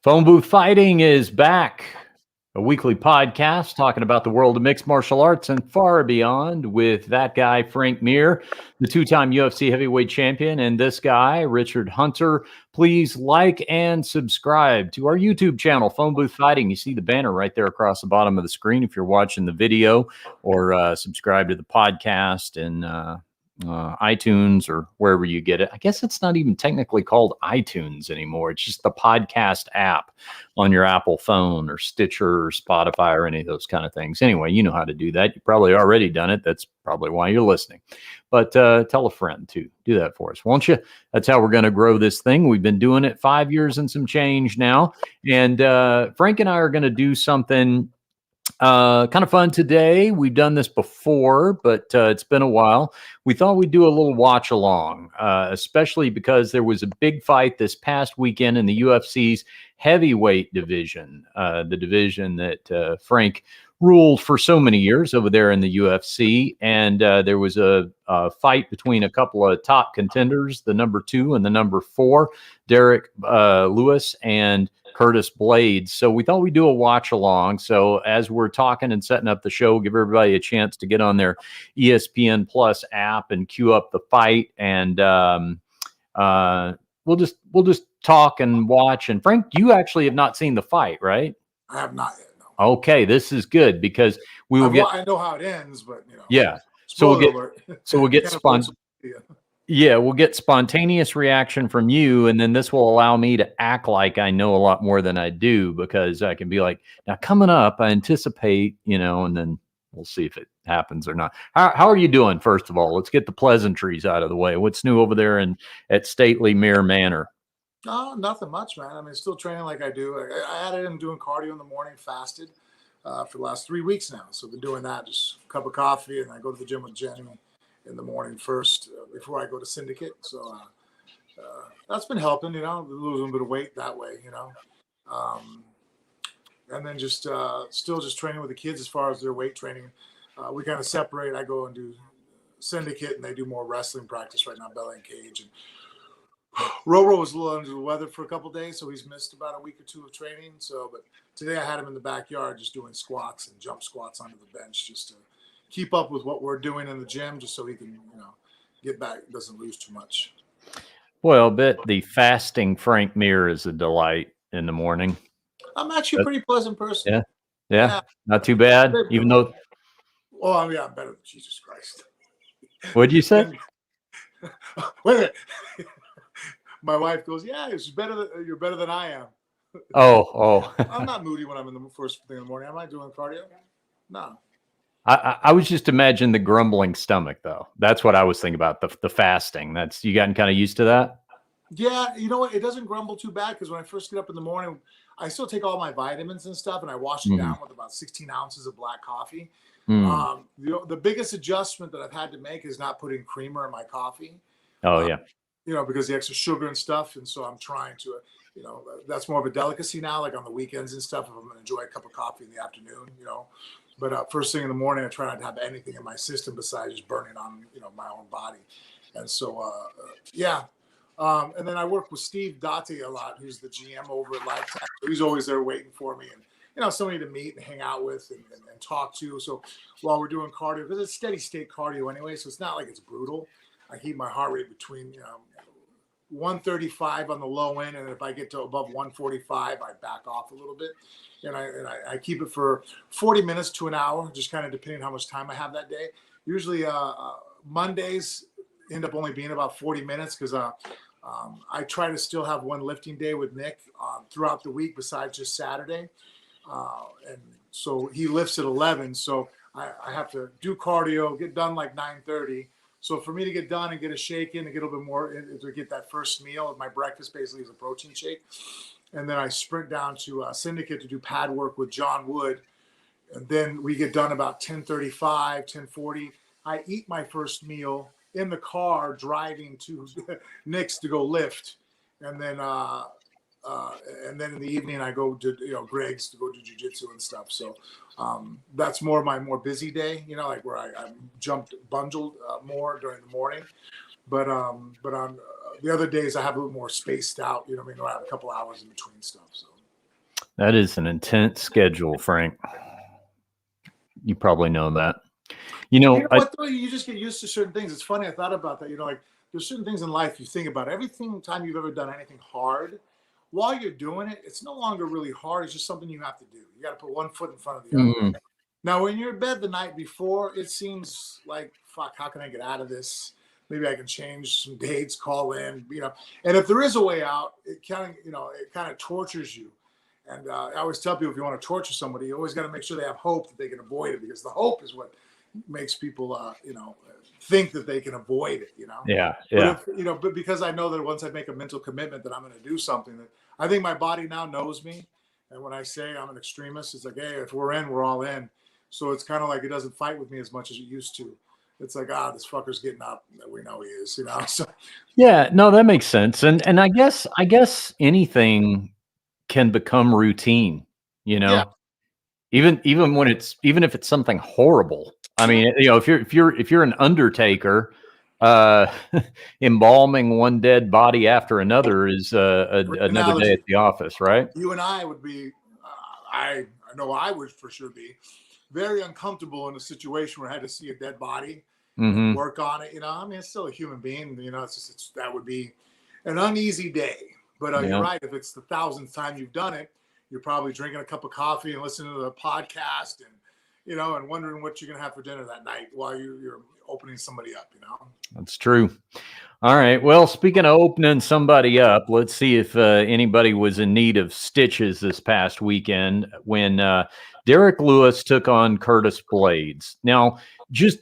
Phone Booth Fighting is back. A weekly podcast talking about the world of mixed martial arts and far beyond with that guy, Frank Mir, the two-time UFC heavyweight champion, and this guy, Richard Hunter. Please like and subscribe to our YouTube channel, Phone Booth Fighting. You see the banner right there across the bottom of the screen if you're watching the video, or subscribe to the podcast and iTunes or wherever you get it. I guess it's not even technically called iTunes anymore. It's just the podcast app on your Apple phone or Stitcher or Spotify or any of those kind of things. Anyway, you know how to do that. You've probably already done it. That's probably why you're listening. But tell a friend to do that for us, won't you? That's how we're going to grow this thing. We've been doing it 5 years and some change now. And Frank and I are going to do something kind of fun today. We've done this before, but it's been a while. We thought we'd do a little watch along, especially because there was a big fight this past weekend in the UFC's heavyweight division, the division that Frank ruled for so many years over there in the UFC. And there was a fight between a couple of top contenders, the number 2 and the number 4, Derrick Lewis and Curtis Blaydes. So we thought we'd do a watch along. So as we're talking and setting up the show, give everybody a chance to get on their ESPN Plus app and queue up the fight. And we'll just talk and watch. And Frank, you actually have not seen the fight, right? I have not yet. No. Okay, this is good because we will get. I know how it ends, but you know. Yeah. So we'll get spontaneous reaction from you, and then this will allow me to act like I know a lot more than I do, because I can be like, now coming up, I anticipate, and then we'll see if it happens or not. How are you doing? First of all, let's get the pleasantries out of the way. What's new over there at stately Mir Manor? Oh, nothing much, man. I mean, still training like I do. I added in doing cardio in the morning, fasted for the last 3 weeks now. So I've been doing that, just a cup of coffee, and I go to the gym with Jenny in the morning first before I go to Syndicate. So that's been helping, losing a bit of weight that way, and then just still just training with the kids as far as their weight training. We kind of separate. I go and do Syndicate, and they do more wrestling practice right now, belly and cage. And Roro was a little under the weather for a couple of days, so he's missed about a week or 2 of training. But today I had him in the backyard just doing squats and jump squats onto the bench just to keep up with what we're doing in the gym, just so he can, get back, doesn't lose too much. Well, I bet the fasting Frank Mir is a delight in the morning. I'm actually a pretty pleasant person. Yeah. Not too bad, even though. Oh, yeah, I'm better than Jesus Christ. What'd you say? Wait a minute. My wife goes, "Yeah, you're better than I am." Oh. I'm not moody when I'm in the first thing in the morning. Am I doing cardio? No. I was just imagining the grumbling stomach, though. That's what I was thinking about, the fasting. You gotten kind of used to that? Yeah, you know what? It doesn't grumble too bad, because when I first get up in the morning, I still take all my vitamins and stuff, and I wash it down with about 16 ounces of black coffee. The biggest adjustment that I've had to make is not putting creamer in my coffee. Oh, yeah. Because the extra sugar and stuff. And so I'm trying to, that's more of a delicacy now, like on the weekends and stuff, if I'm going to enjoy a cup of coffee in the afternoon, But first thing in the morning, I try not to have anything in my system besides just burning on, my own body. And so, and then I work with Steve Date a lot, who's the GM over at Lifetime. So he's always there waiting for me, and somebody to meet and hang out with and talk to. So while we're doing cardio, because it's steady state cardio anyway, so it's not like it's brutal. I keep my heart rate between 135 on the low end, and if I get to above 145, I back off a little bit, and I keep it for 40 minutes to an hour, just kind of depending on how much time I have that day. Usually Mondays end up only being about 40 minutes, because I try to still have one lifting day with Nick throughout the week besides just Saturday, and so he lifts at 11, so I have to do cardio, get done like 9:30. So for me to get done and get a shake in and get a little bit more, to get that first meal, my breakfast basically is a protein shake. And then I sprint down to Syndicate to do pad work with John Wood. And then we get done about 10:35, 10:40. I eat my first meal in the car driving to Nick's to go lift. And then in the evening I go to Greg's to go do jiu-jitsu and stuff. So that's my more busy day, like where I jumped bundled more during the morning. But on the other days I have a little more spaced out, where I have a couple hours in between stuff. So That is an intense schedule, Frank. You probably know that. You know what though? You just get used to certain things. It's funny. I thought about that. Like there's certain things in life you think about. Time you've ever done anything hard, while you're doing it, it's no longer really hard. It's just something you have to do. You got to put one foot in front of the other. Now, when you're in bed the night before, it seems like, fuck, how can I get out of this? Maybe I can change some dates, call in, And if there is a way out, it kind of tortures you. And I always tell people, if you want to torture somebody, you always got to make sure they have hope that they can avoid it, because the hope is what makes people, think that they can avoid it. Yeah. But because I know that once I make a mental commitment that I'm going to do something, that I think my body now knows me. And when I say I'm an extremist, it's like, hey, if we're in, we're all in. So it's kind of like it doesn't fight with me as much as it used to. It's like, this fucker's getting up. We know he is, So yeah, no, that makes sense. And I guess anything can become routine, Yeah. even if it's something horrible. I mean, if you're an undertaker, embalming one dead body after another is another day at the office, right? You and I would be, I know I would for sure be very uncomfortable in a situation where I had to see a dead body and work on it. I mean, it's still a human being. That would be an uneasy day. But you're right. If it's the 1,000th time you've done it, you're probably drinking a cup of coffee and listening to the podcast and, and wondering what you're going to have for dinner that night while you're opening somebody up, That's true. All right. Well, speaking of opening somebody up, let's see if anybody was in need of stitches this past weekend when Derrick Lewis took on Curtis Blaydes. Now, just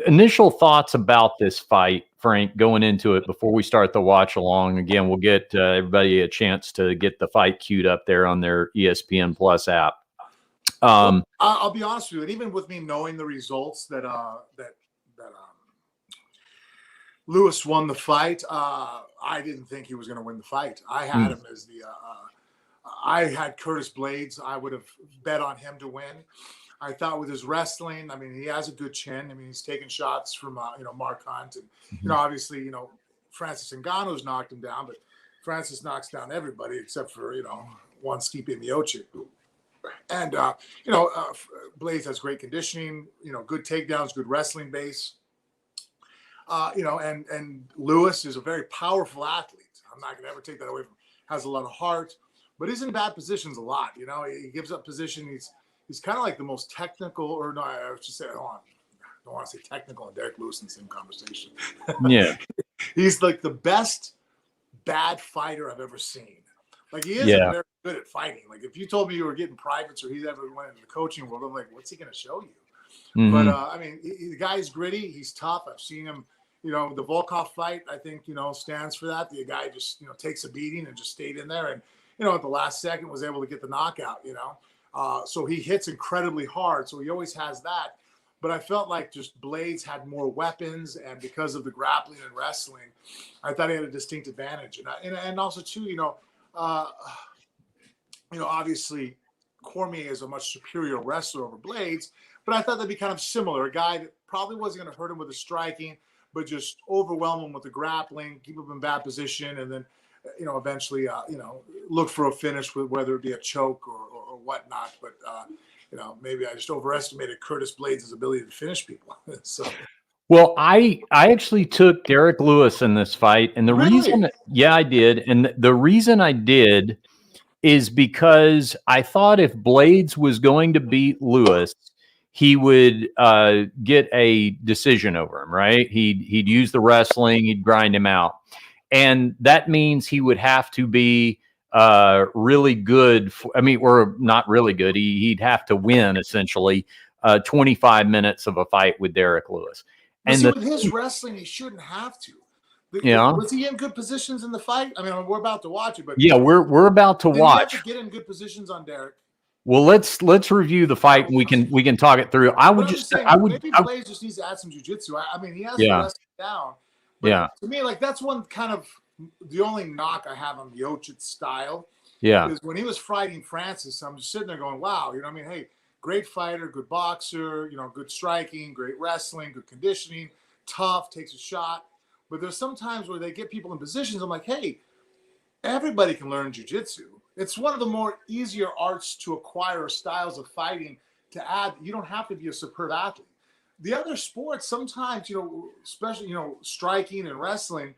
initial thoughts about this fight, Frank, going into it before we start the watch along. Again, we'll get everybody a chance to get the fight queued up there on their ESPN Plus app. I'll be honest with you, and even with me knowing the results that Lewis won the fight, I didn't think he was going to win the fight. I had him as I had Curtis Blaydes. I would have bet on him to win. I thought with his wrestling, I mean, he has a good chin. I mean, he's taking shots from, Mark Hunt. And, obviously, Francis Ngannou's knocked him down, but Francis knocks down everybody except for, one Stipe Miocic. And, Blaydes has great conditioning, good takedowns, good wrestling base. And Lewis is a very powerful athlete. I'm not going to ever take that away from him. Has a lot of heart, but he's in bad positions a lot. He gives up position. He's kind of like the most technical, or no, I should say, I don't want to say technical and Derrick Lewis in the same conversation. Yeah. He's like the best bad fighter I've ever seen. Like he isn't very good at fighting. Like if you told me you were getting privates or he ever went into the coaching world, I'm like, what's he going to show you? But I mean, the guy's gritty. He's tough. I've seen him. The Volkov fight, I think, stands for that. The guy just, takes a beating and just stayed in there. And, at the last second was able to get the knockout, So he hits incredibly hard. So he always has that. But I felt like just Blaydes had more weapons. And because of the grappling and wrestling, I thought he had a distinct advantage. And also, too, obviously Cormier is a much superior wrestler over Blaydes. But I thought that'd be kind of similar. A guy that probably wasn't going to hurt him with the striking, but just overwhelm him with the grappling, keep him in bad position, and then, eventually, look for a finish with whether it be a choke or whatnot. But, maybe I just overestimated Curtis Blaydes' ability to finish people. So. Well, I actually took Derrick Lewis in this fight, and the reason, I did, and the reason I did is because I thought if Blaydes was going to beat Lewis, he would get a decision over him, right? He'd use the wrestling, he'd grind him out. And that means he would have to be really good. Or not really good. He'd have to win, essentially, 25 minutes of a fight with Derrick Lewis. And with his wrestling, he shouldn't have to. Was he in good positions in the fight? I mean, we're about to watch it, but we're about to watch. Did he have to get in good positions on Derrick? Well, let's review the fight and we can talk it through. Maybe Blaydes just needs to add some jiu-jitsu. I mean, he has the wrestling down. But to me, like that's one kind of the only knock I have on Miocic's style. Yeah. Is when he was fighting Francis, I'm just sitting there going, wow, hey, great fighter, good boxer, good striking, great wrestling, good conditioning, tough, takes a shot. But there's some times where they get people in positions. I'm like, hey, everybody can learn jiu-jitsu. It's one of the more easier arts to acquire, styles of fighting to add. You don't have to be a superb athlete. The other sports, sometimes, especially, striking and wrestling,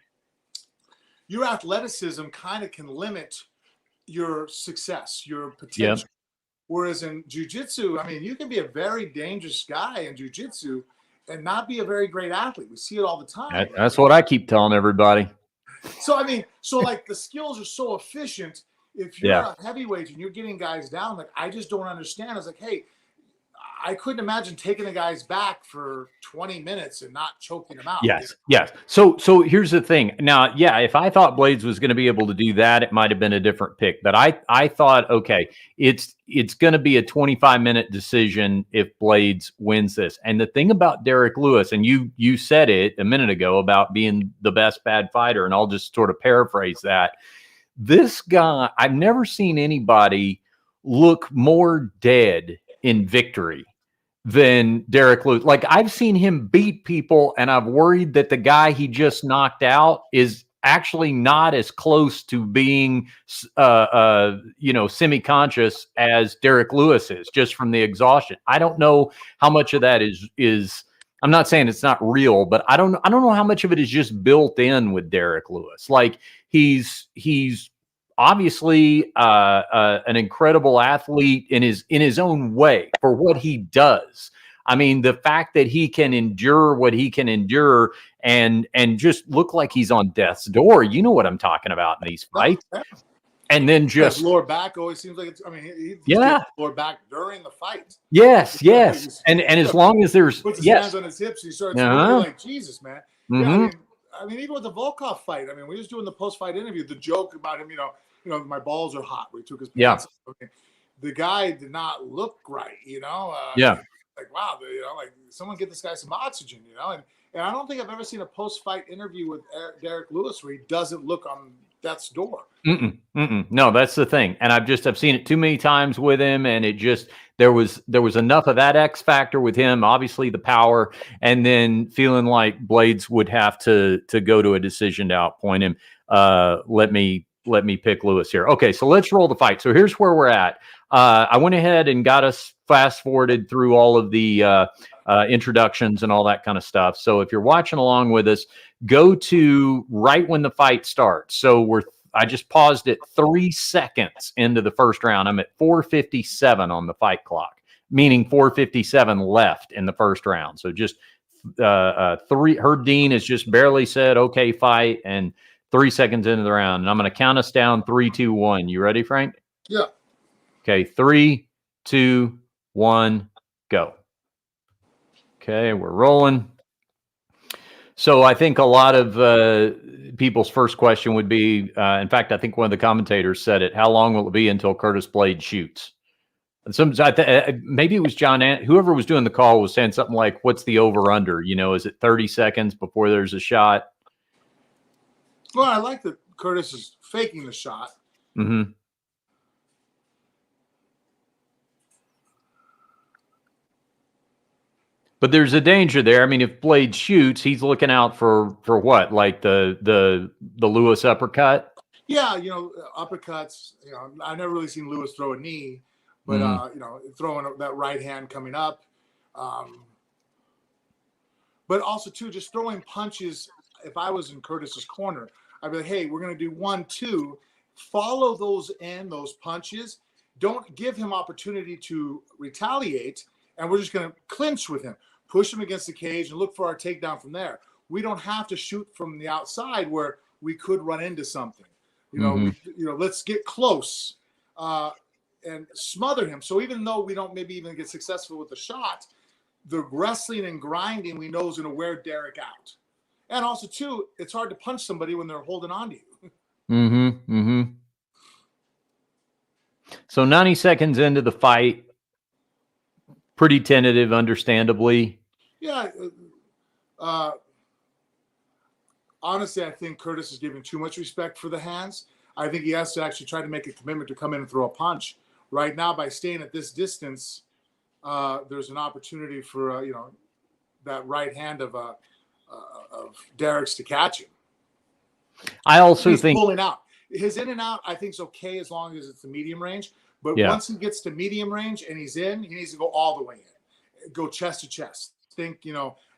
your athleticism kind of can limit your success, your potential. Whereas in jiu-jitsu, I mean, you can be a very dangerous guy in jiu-jitsu and not be a very great athlete. We see it all the time. That's what I keep telling everybody. So, I mean, like the skills are so efficient. If you're a heavyweight and you're getting guys down, like, I just don't understand. It's like, hey, I couldn't imagine taking the guys back for 20 minutes and not choking them out. Yes. So here's the thing. Now, if I thought Blaydes was going to be able to do that, it might have been a different pick. But I thought, okay, it's going to be a 25-minute decision if Blaydes wins this. And the thing about Derrick Lewis, and you said it a minute ago about being the best bad fighter, and I'll just sort of paraphrase that. This guy, I've never seen anybody look more dead in victory than Derrick Lewis. Like, I've seen him beat people, and I've worried that the guy he just knocked out is actually not as close to being, semi-conscious as Derrick Lewis is, just from the exhaustion. I don't know how much of that is. I'm not saying it's not real, but I don't know how much of it is just built in with Derrick Lewis. Like, he's obviously an incredible athlete in his own way for what he does. I mean, the fact that he can endure what he can endure and just look like he's on death's door. You know what I'm talking about in these fights. And then just lower back always seems like it's. I mean, he lower back during the fight. Yes. And as long as there's puts his hands on his hips, he starts like, Jesus, man. Mm-hmm. Yeah, I mean, even with the Volkov fight, I mean, we was doing the post-fight interview, the joke about him, my balls are hot. We took his pants off. I mean, the guy did not look right, Like, wow, like, someone get this guy some oxygen, And I don't think I've ever seen a post-fight interview with Derrick Lewis where he doesn't look on death's door. No, that's the thing. And I've seen it too many times with him, and it just there was enough of that X factor with him, obviously the power, and then feeling like Blaydes would have to go to a decision to outpoint him. Let me pick Lewis here. Okay, so let's roll the fight. So here's where we're at. I went ahead and got us fast forwarded through all of the introductions and all that kind of stuff. So if you're watching along with us, go to right when the fight starts. So I just paused it 3 seconds into the first round. I'm at 4:57 on the fight clock, meaning 4:57 left in the first round. So just Herb Dean has just barely said, okay, fight, and 3 seconds into the round. And I'm going to count us down 3, 2, 1. You ready, Frank? Yeah. Okay, 3, 2, 1, go. Okay, we're rolling. So I think a lot of people's first question would be, in fact, I think one of the commentators said it, how long will it be until Curtis Blaydes shoots? And maybe it was John, whoever was doing the call was saying something like, what's the over-under? Is it 30 seconds before there's a shot? Well, I like that Curtis is faking the shot. Mm-hmm. But there's a danger there. I mean, if Blaydes shoots, he's looking out for what? Like the Lewis uppercut? Yeah, uppercuts. I've never really seen Lewis throw a knee, but throwing that right hand coming up. But also too, just throwing punches. If I was in Curtis's corner, I'd be like, hey, we're gonna do 1, 2. Follow those punches. Don't give him opportunity to retaliate, and we're just gonna clinch with him. Push him against the cage and look for our takedown from there. We don't have to shoot from the outside where we could run into something. Let's get close and smother him. So even though we don't maybe even get successful with the shot, the wrestling and grinding we know is going to wear Derrick out. And also, too, it's hard to punch somebody when they're holding on to you. So 90 seconds into the fight, pretty tentative, understandably. Yeah. Honestly, I think Curtis is giving too much respect for the hands. I think he has to actually try to make a commitment to come in and throw a punch. Right now, by staying at this distance, there's an opportunity for that right hand of Derrick's to catch him. I also He's think pulling out. his in and out, I think, is okay as long as it's the medium range. But Yeah. once he gets to medium range and he's in, he needs to go all the way in, go chest to chest. Think,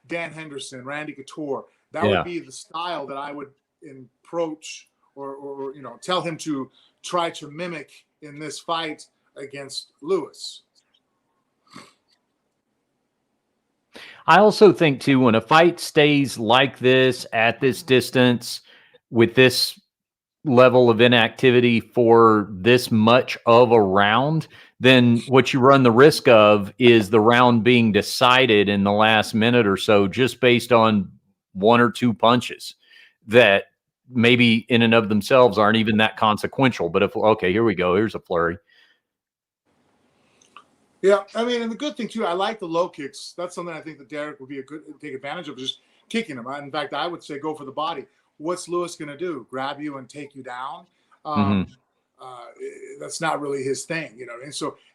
Dan Henderson, Randy Couture. That would be the style that I would approach or tell him to try to mimic in this fight against Lewis. I also think, too, when a fight stays like this at this distance with this level of inactivity for this much of a round, then what you run the risk of is the round being decided in the last minute or so just based on one or two punches that maybe in and of themselves aren't even that consequential. But if, okay, here we go, here's a flurry. Yeah, I mean, and the good thing too, I like the low kicks. That's something I think that Derrick would be a good take advantage of, just kicking him. In fact, I would say go for the body. What's Lewis going to do? Grab you and take you down? That's not really his thing,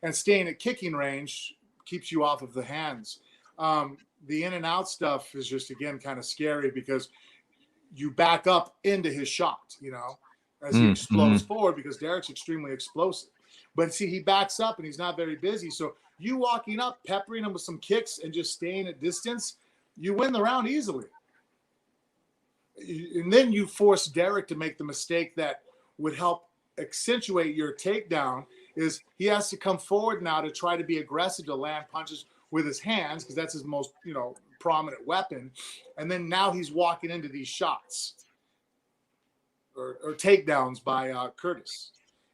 and staying at kicking range keeps you off of the hands. The in and out stuff is just, again, kind of scary because you back up into his shot, as he explodes forward, because Derrick's extremely explosive. But see, he backs up and he's not very busy. So you walking up, peppering him with some kicks and just staying at distance, you win the round easily. And then you force Derrick to make the mistake that would help accentuate your takedown, is he has to come forward now to try to be aggressive, to land punches with his hands, because that's his most, prominent weapon. And then now he's walking into these shots or takedowns by Curtis.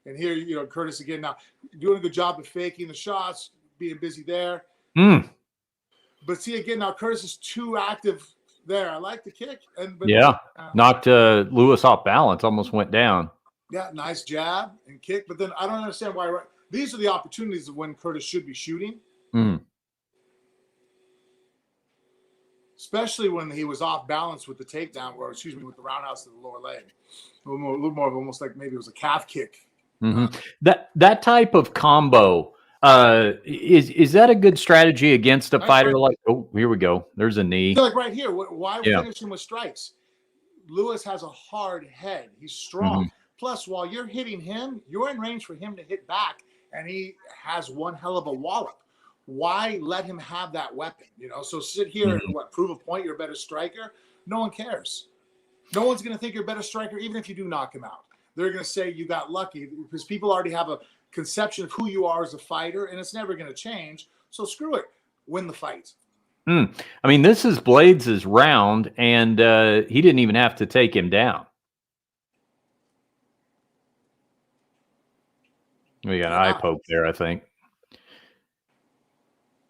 And here, Curtis again now doing a good job of faking the shots, being busy there. But see, again, now Curtis is too active there. I like the kick. Knocked Lewis off balance, almost went down. Yeah, nice jab and kick. But then I don't understand why. These are the opportunities of when Curtis should be shooting. Especially when he was off balance with the takedown, with the roundhouse to the lower leg. A little more of almost like maybe it was a calf kick. That type of combo, is that a good strategy against a fighter like? Oh, here we go. There's a knee. Like right here. Why finish him with strikes? Lewis has a hard head. He's strong. Plus, while you're hitting him, you're in range for him to hit back, and he has one hell of a wallop. Why let him have that weapon? So sit here and prove a point. You're a better striker. No one cares. No one's going to think you're a better striker, even if you do knock him out. They're going to say you got lucky, because people already have a conception of who you are as a fighter, and it's never going to change. So screw it. Win the fight. I mean, this is Blaydes' round, and he didn't even have to take him down. We got an eye poke there, I think.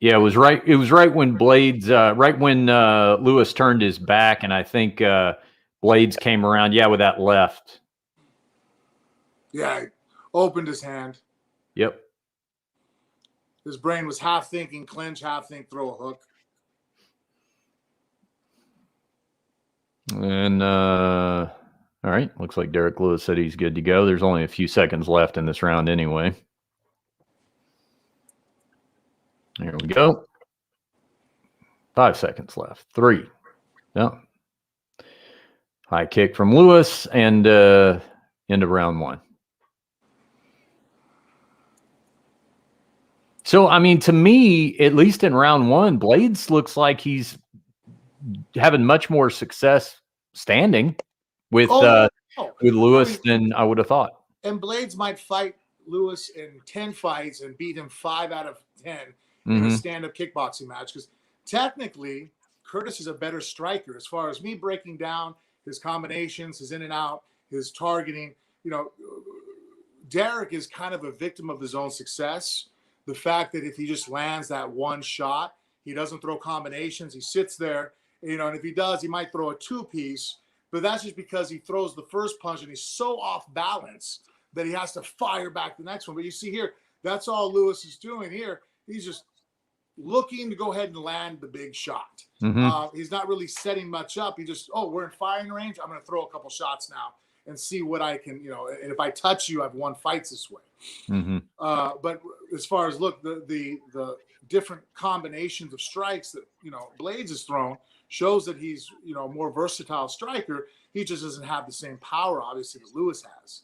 Yeah, it was right. It was right when Blaydes, right when Lewis turned his back, and I think Blaydes came around. Yeah, with that left. Yeah, he opened his hand. Yep. His brain was half thinking clinch, half think throw a hook. And all right, looks like Derrick Lewis said he's good to go. There's only a few seconds left in this round anyway. There we go. 5 seconds left. 3. Yeah. High kick from Lewis, and end of round 1. So, I mean, to me, at least in round 1, Blaydes looks like he's having much more success standing with Lewis than I would have thought. And Blaydes might fight Lewis in 10 fights and beat him 5 out of 10 in a stand-up kickboxing match, because technically Curtis is a better striker. As far as me breaking down his combinations, his in and out, his targeting, Derrick is kind of a victim of his own success. The fact that if he just lands that one shot, he doesn't throw combinations, he sits there, and if he does, he might throw a 2-piece, but that's just because he throws the first punch and he's so off balance that he has to fire back the next one. But you see here, that's all Lewis is doing here. He's just looking to go ahead and land the big shot. He's not really setting much up. He just, we're in firing range. I'm going to throw a couple shots now and see what I can, and if I touch you, I've won fights this way. But as far as the different combinations of strikes that, Blaydes has thrown shows that he's, a more versatile striker. He just doesn't have the same power, obviously, that Lewis has.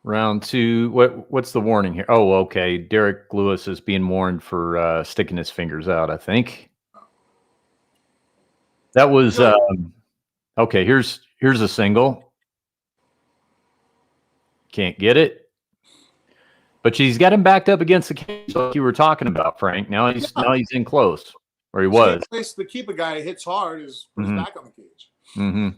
Round 2. What's the warning here? Oh, okay. Derrick Lewis is being warned for sticking his fingers out, I think. That was okay. Here's a single. Can't get it. But she's got him backed up against the cage like you were talking about, Frank. Now he's in close, or he was. Place to keep a guy hits hard is put his back on the cage. Mm-hmm.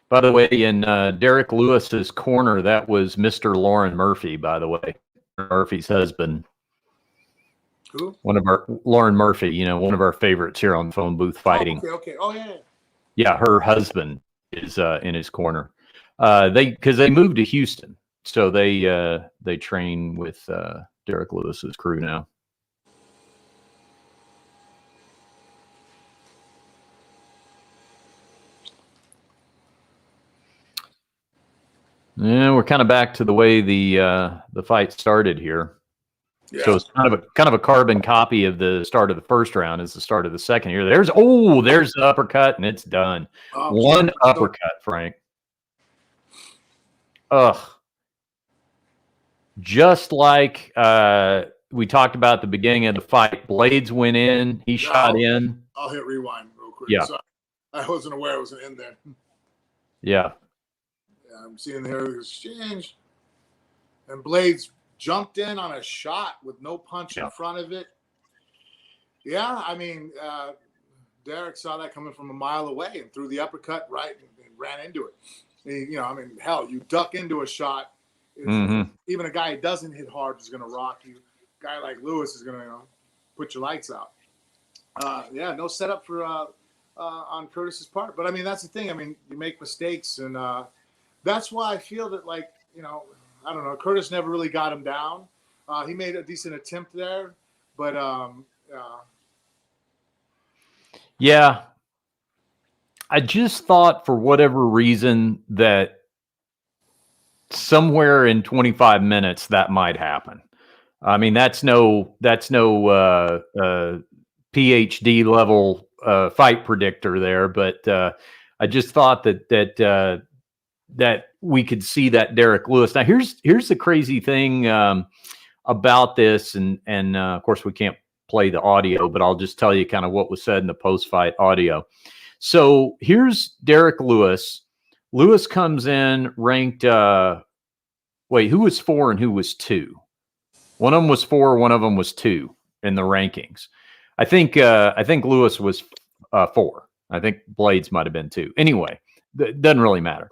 By the way, in Derrick Lewis's corner, that was Mr. Lauren Murphy, by the way. Murphy's husband. Who? Lauren Murphy, one of our favorites here on Phone Booth Fighting. Okay. Oh, yeah. Yeah, her husband is in his corner. Because they moved to Houston, so they train with Derrick Lewis's crew now. Yeah, we're kind of back to the way the fight started here. Yeah. So it's kind of a carbon copy of the start of the first round as the start of the second here. There's the uppercut, and it's done. One uppercut, Frank. Ugh. Just like we talked about at the beginning of the fight, Blaydes went in. He shot in. I'll hit rewind real quick. Yeah. So I wasn't aware it was in there. Yeah. I'm seeing here the exchange. And Blaydes jumped in on a shot with no punch in front of it. Yeah, I mean, Derrick saw that coming from a mile away and threw the uppercut right and ran into it. Hell, you duck into a shot. Even a guy who doesn't hit hard is going to rock you. A guy like Lewis is going to put your lights out. No setup for on Curtis's part. But, that's the thing. You make mistakes, and that's why I feel that, I don't know, Curtis never really got him down. He made a decent attempt there, but yeah. I just thought for whatever reason that somewhere in 25 minutes that might happen. That's no PhD level fight predictor there, but I just thought that we could see that Derrick Lewis. Now here's the crazy thing about this, and of course we can't play the audio, but I'll just tell you kind of what was said in the post-fight audio. So here's Derrick Lewis. Lewis comes in ranked, who was 4 and who was 2? One of them was 4, one of them was 2 in the rankings. I think Lewis was 4. I think Blaydes might have been 2. Anyway, it doesn't really matter.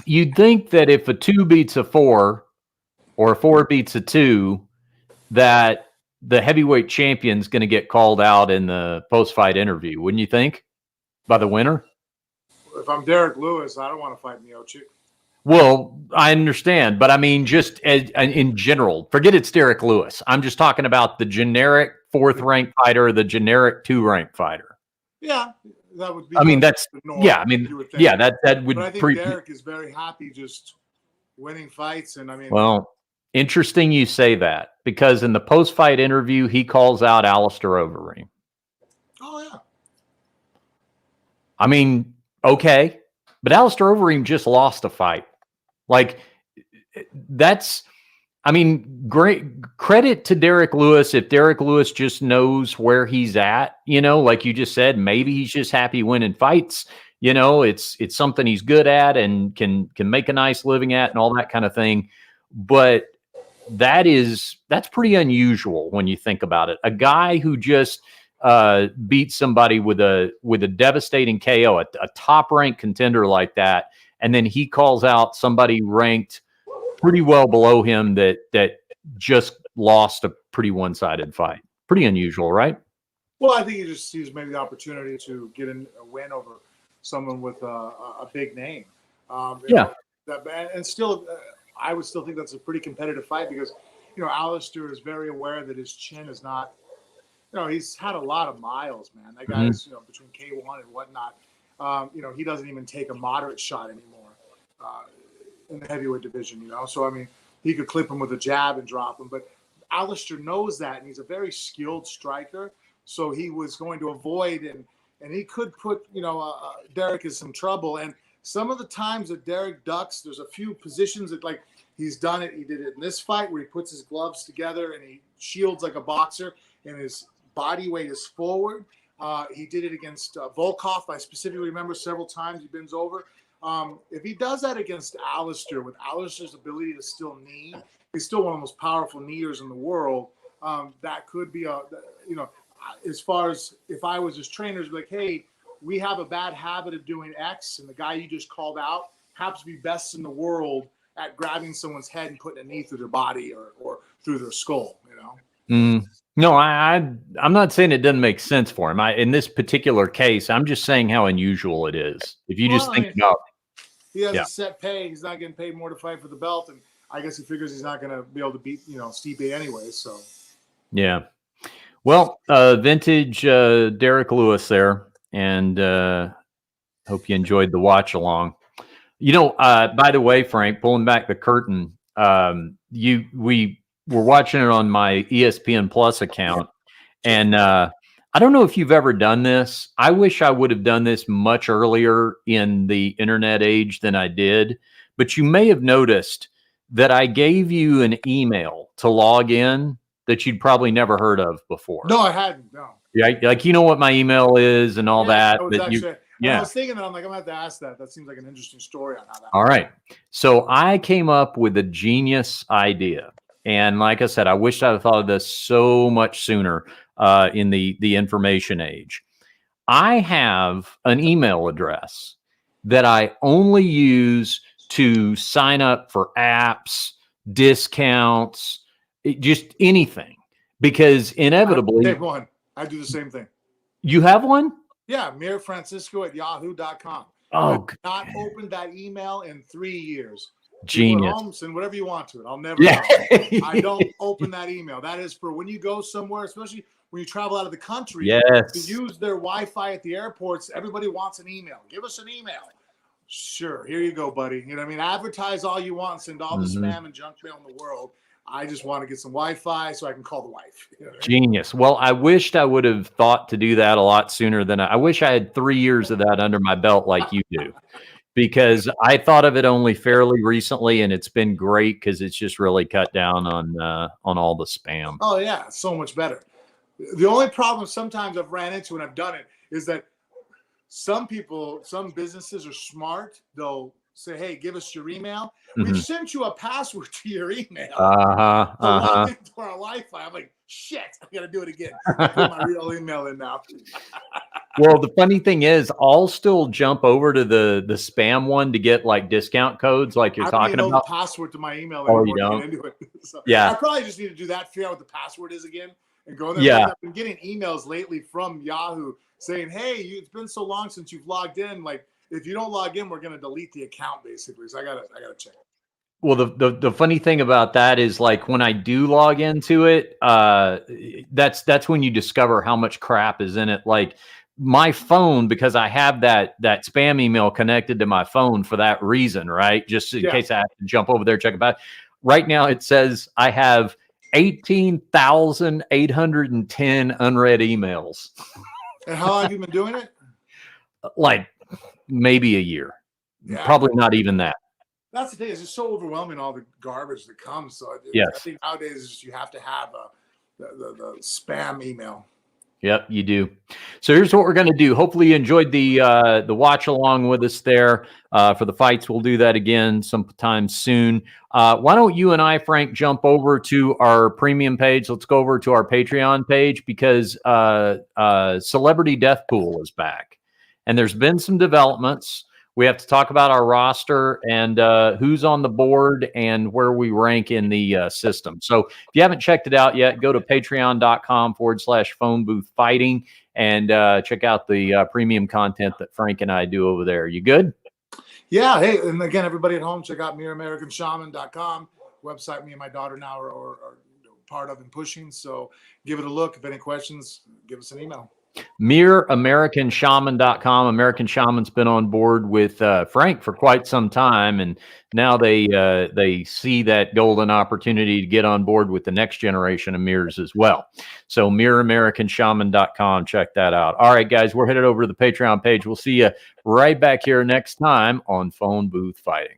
You'd think that if a 2 beats a 4 or a 4 beats a 2, that the heavyweight champion's going to get called out in the post-fight interview, wouldn't you think? By the winner? If I'm Derrick Lewis, I don't want to fight Miocic. Well, I understand, but just in general, forget it's Derrick Lewis. I'm just talking about the generic 4th ranked fighter, the generic 2 ranked fighter. Yeah, that would be. That's norm, that would. But I think Derrick is very happy just winning fights, and Well, interesting you say that, because in the post-fight interview, he calls out Alistair Overeem. Oh, yeah. Okay, but Alistair Overeem just lost a fight. Great credit to Derrick Lewis. If Derrick Lewis just knows where he's at, like you just said, maybe he's just happy winning fights. It's something he's good at and can make a nice living at and all that kind of thing. But that's pretty unusual when you think about it. A guy who just beat somebody with a devastating KO, a top-ranked contender like that, and then he calls out somebody ranked pretty well below him that just lost a pretty one-sided fight. Pretty unusual, right? Well, I think he just sees maybe the opportunity to get a win over someone with a big name. And still, I would still think that's a pretty competitive fight because, Alistair is very aware that his chin is not, he's had a lot of miles, man. That guy's, between K1 and whatnot, he doesn't even take a moderate shot anymore in the heavyweight division, So, he could clip him with a jab and drop him. But Alistair knows that, and he's a very skilled striker. So he was going to avoid, and he could put, Derrick in some trouble. And some of the times that Derrick ducks, there's a few positions that like he's done it. He did it in this fight where he puts his gloves together and he shields like a boxer and his body weight is forward. He did it against Volkov. I specifically remember several times he bends over. If he does that against Alistair, with Alistair's ability to still knee, he's still one of the most powerful kneers in the world. That could be as far as if I was his trainer, like, hey, we have a bad habit of doing X, and the guy you just called out happens to be best in the world at grabbing someone's head and putting a knee through their body or through their skull, No, I'm not saying it doesn't make sense for him. In this particular case, I'm just saying how unusual it is. If you just think about he has a set pay, he's not getting paid more to fight for the belt, and I guess he figures he's not going to be able to beat Stipe anyway. So yeah. Well, vintage Derrick Lewis there, and hope you enjoyed the watch along. By the way, Frank, pulling back the curtain, we were watching it on my ESPN Plus account, and I don't know if you've ever done this. I wish I would have done this much earlier in the internet age than I did, but you may have noticed that I gave you an email to log in that you'd probably never heard of before. No, I hadn't. No. Yeah, like what my email is and all that. I was thinking that I'm like, I'm gonna have to ask that. That seems like an interesting story on how that. All right. So I came up with a genius idea. And like I said, I wish I'd thought of this so much sooner in the information age. I have an email address that I only use to sign up for apps, discounts, just anything, because inevitably I do the same thing. You have one? Yeah, mirfrancisco@yahoo.com. Oh, I've not opened that email in 3 years. Genius. Home, send whatever you want to it. I'll never. I don't open that email. That is for when you go somewhere, especially when you travel out of the country. Yes. To use their Wi-Fi at the airports, everybody wants an email. Give us an email. Sure, here you go, buddy. You know what I mean? Advertise all you want, send all the spam and junk mail in the world. I just want to get some Wi-Fi so I can call the wife. You know what I mean? Genius. Well, I wished I would have thought to do that a lot sooner than I wish I had 3 years of that under my belt like you do, because I thought of it only fairly recently, and it's been great because it's just really cut down on all the spam. Oh yeah, it's so much better. The only problem sometimes I've ran into when I've done it is that some businesses are smart. They'll say, hey, give us your email. We've sent you a password to your email. Log into our Wi-Fi. I'm like, shit, I got to do it again. I put my real email in now. Well, the funny thing is, I'll still jump over to the spam one to get like discount codes, like you're talking about. I don't know the password to my email anymore. You don't? To get into it. So yeah. I probably just need to do that, figure out what the password is again, and go there. Yeah. I've been getting emails lately from Yahoo saying, hey, it's been so long since you've logged in. Like, if you don't log in, we're going to delete the account, basically. So I gotta check. Well, the funny thing about that is, like, when I do log into it, that's when you discover how much crap is in it. Like my phone, because I have that spam email connected to my phone for that reason, right? Just in case I have to jump over there, check it out. Right now, it says I have 18,810 unread emails. And how long have you been doing it? Like maybe a year. Yeah. Probably not even that. That's the thing. It's just so overwhelming, all the garbage that comes. So yes. I think nowadays you have to have the spam email. Yep, you do. So here's what we're going to do. Hopefully you enjoyed the watch along with us there for the fights. We'll do that again sometime soon. Why don't you and I, Frank, jump over to our premium page? Let's go over to our Patreon page, because Celebrity Death Pool is back. And there's been some developments. We have to talk about our roster and who's on the board and where we rank in the system. So if you haven't checked it out yet, go to patreon.com/phone booth fighting and check out the premium content that Frank and I do over there. You good? Yeah. Hey, and again, everybody at home, check out MereAmericanShaman.com, website me and my daughter now are part of and pushing. So give it a look. If any questions, give us an email. MereAmericanShaman.com. American Shaman's been on board with Frank for quite some time, and now they see that golden opportunity to get on board with the next generation of mirrors as well. So MereAmericanShaman.com. Check that out. All right, guys, we're headed over to the Patreon page. We'll see you right back here next time on Phone Booth Fighting.